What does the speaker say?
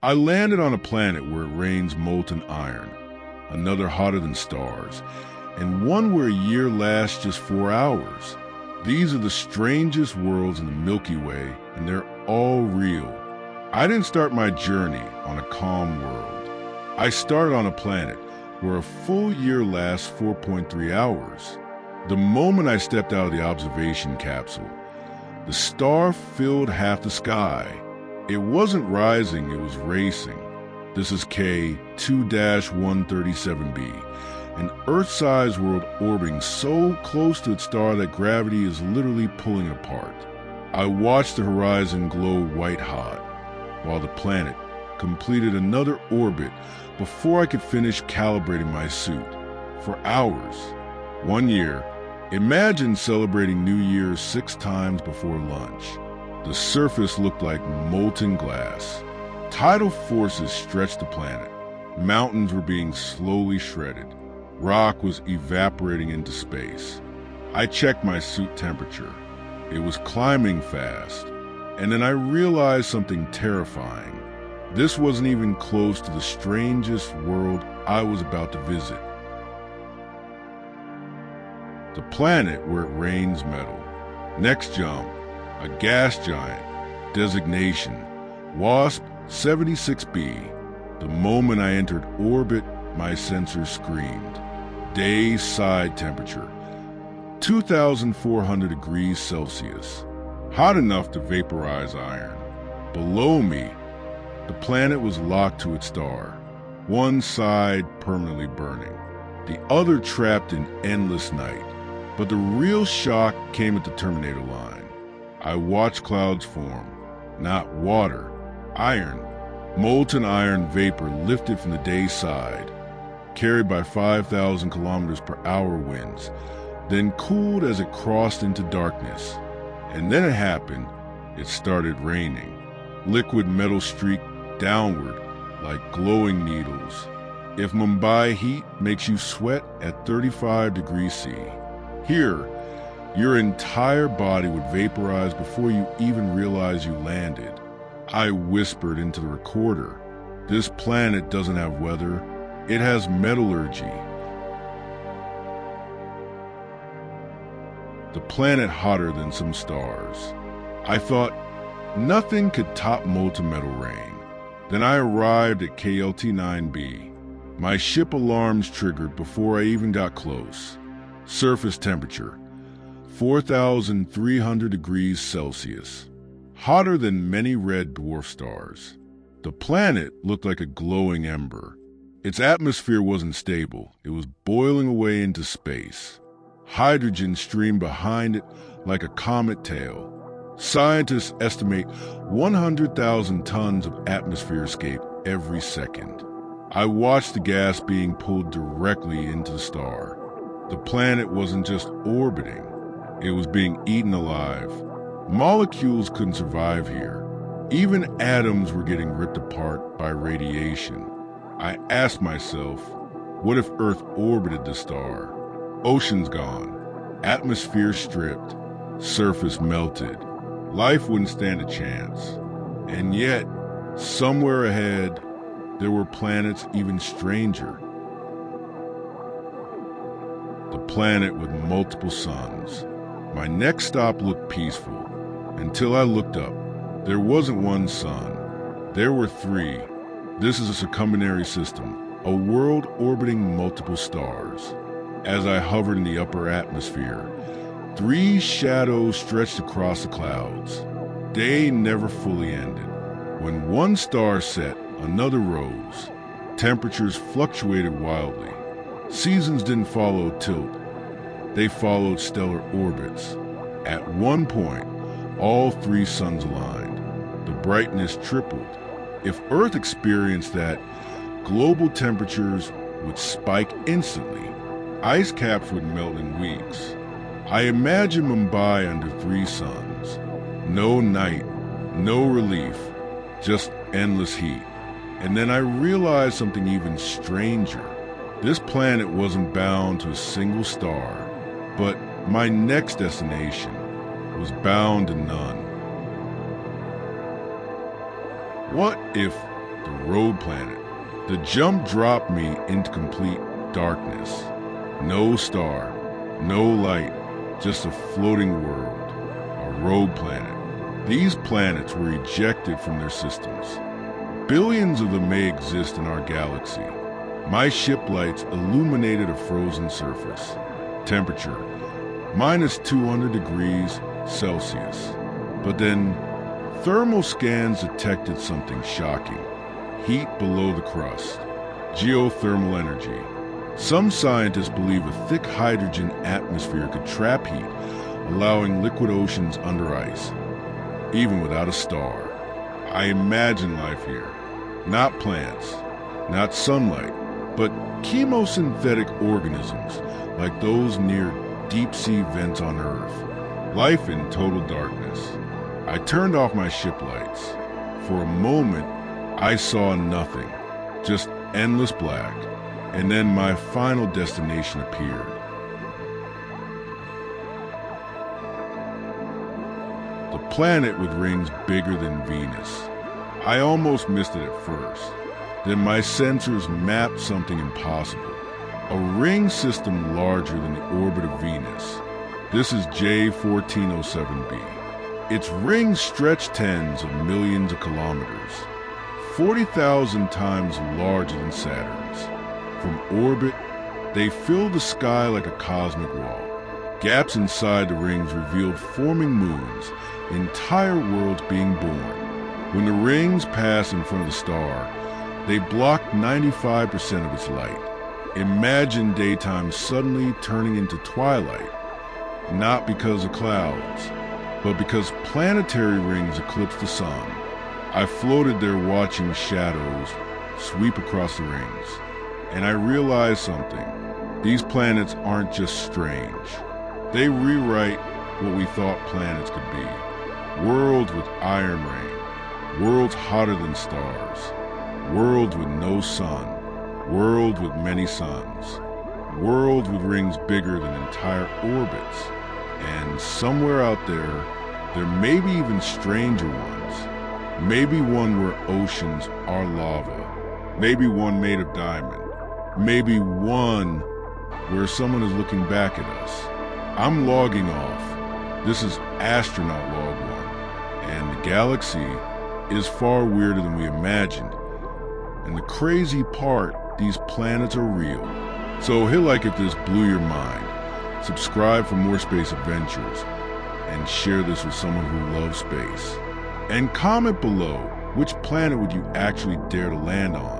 I landed on a planet where it rains molten iron, another hotter than stars, and one where a year lasts just 4 hours. These are the strangest worlds in the Milky Way, and they're all real. I didn't start my journey on a calm world. I started on a planet where a full year lasts 4.3 hours. The moment I stepped out of the observation capsule, the star filled half the sky. It wasn't rising, it was racing. This is K2-137b, an Earth-sized world orbiting so close to its star that gravity is literally pulling it apart. I watched the horizon glow white-hot, while the planet completed another orbit before I could finish calibrating my suit. For hours. 1 year. Imagine celebrating New Year's 6 times before lunch. The surface looked like molten glass. Tidal forces stretched the planet. Mountains were being slowly shredded. Rock was evaporating into space. I checked my suit temperature. It was climbing fast. And then I realized something terrifying. This wasn't even close to the strangest world I was about to visit. The planet where it rains metal. Next jump, a gas giant. Designation, wasp 76b. The moment I entered orbit, my sensors screamed. Day side temperature, 2,400 degrees Celsius. Hot enough to vaporize iron. Below me, the planet was locked to its star, one side permanently burning, the other trapped in endless night. But the real shock came at the terminator line. I watched clouds form, not water, iron. Molten iron vapor lifted from the day side, carried by 5,000 kilometers per hour winds, then cooled as it crossed into darkness. And then it happened. It started raining. Liquid metal streaked downward like glowing needles. If Mumbai heat makes you sweat at 35 degrees C, here, your entire body would vaporize before you even realize you landed. I whispered into the recorder, "This planet doesn't have weather, it has metallurgy." The planet hotter than some stars. I thought nothing could top molten metal rain. Then I arrived at KLT-9b. My ship alarms triggered before I even got close. Surface temperature, 4,300 degrees Celsius. Hotter than many red dwarf stars. The planet looked like a glowing ember. Its atmosphere wasn't stable. It was boiling away into space. Hydrogen streamed behind it like a comet tail. Scientists estimate 100,000 tons of atmosphere escape every second. I watched the gas being pulled directly into the star. The planet wasn't just orbiting, it was being eaten alive. Molecules couldn't survive here. Even atoms were getting ripped apart by radiation. I asked myself, what if Earth orbited the star? Oceans gone, atmosphere stripped, surface melted. Life wouldn't stand a chance. And yet, somewhere ahead, there were planets even stranger. The planet with multiple suns. My next stop looked peaceful, until I looked up. There wasn't one sun. There were 3. This is a circumbinary system, a world orbiting multiple stars. As I hovered in the upper atmosphere, 3 shadows stretched across the clouds. Day never fully ended. When one star set, another rose. Temperatures fluctuated wildly. Seasons didn't follow tilt. They followed stellar orbits. At one point, all 3 suns aligned. The brightness tripled. If Earth experienced that, global temperatures would spike instantly. Ice caps would melt in weeks. I imagine Mumbai under 3 suns. No night, no relief, just endless heat. And then I realized something even stranger. This planet wasn't bound to a single star, but my next destination was bound to none. What if the road planet. The jump dropped me into complete darkness. No star, no light, just a floating world, a road planet. These planets were ejected from their systems. Billions of them may exist in our galaxy. My ship lights illuminated a frozen surface. Temperature, -200 degrees Celsius. But then, thermal scans detected something shocking. Heat below the crust. Geothermal energy. Some scientists believe a thick hydrogen atmosphere could trap heat, allowing liquid oceans under ice. Even without a star, I imagine life here. Not plants, not sunlight, but chemosynthetic organisms like those near deep-sea vents on Earth. Life in total darkness. I turned off my ship lights. For a moment, I saw nothing, just endless black, and then my final destination appeared. The planet with rings bigger than Venus. I almost missed it at first. Then my sensors mapped something impossible. A ring system larger than the orbit of Venus. This is J1407b. Its rings stretch tens of millions of kilometers, 40,000 times larger than Saturn's. From orbit, they fill the sky like a cosmic wall. Gaps inside the rings revealed forming moons, entire worlds being born. When the rings pass in front of the star, they block 95% of its light. Imagine daytime suddenly turning into twilight, not because of clouds, but because planetary rings eclipse the sun. I floated there watching shadows sweep across the rings, and I realized something. These planets aren't just strange. They rewrite what we thought planets could be. Worlds with iron rain, worlds hotter than stars, worlds with no sun, worlds with many suns, worlds with rings bigger than entire orbits. And somewhere out there, there may be even stranger ones. Maybe one where oceans are lava. Maybe one made of diamond. Maybe one where someone is looking back at us. I'm logging off. This is Astronaut Log 1. And the galaxy is far weirder than we imagined. And the crazy part, these planets are real. So hit like if this blew your mind. Subscribe for more space adventures. And share this with someone who loves space. And comment below, which planet would you actually dare to land on?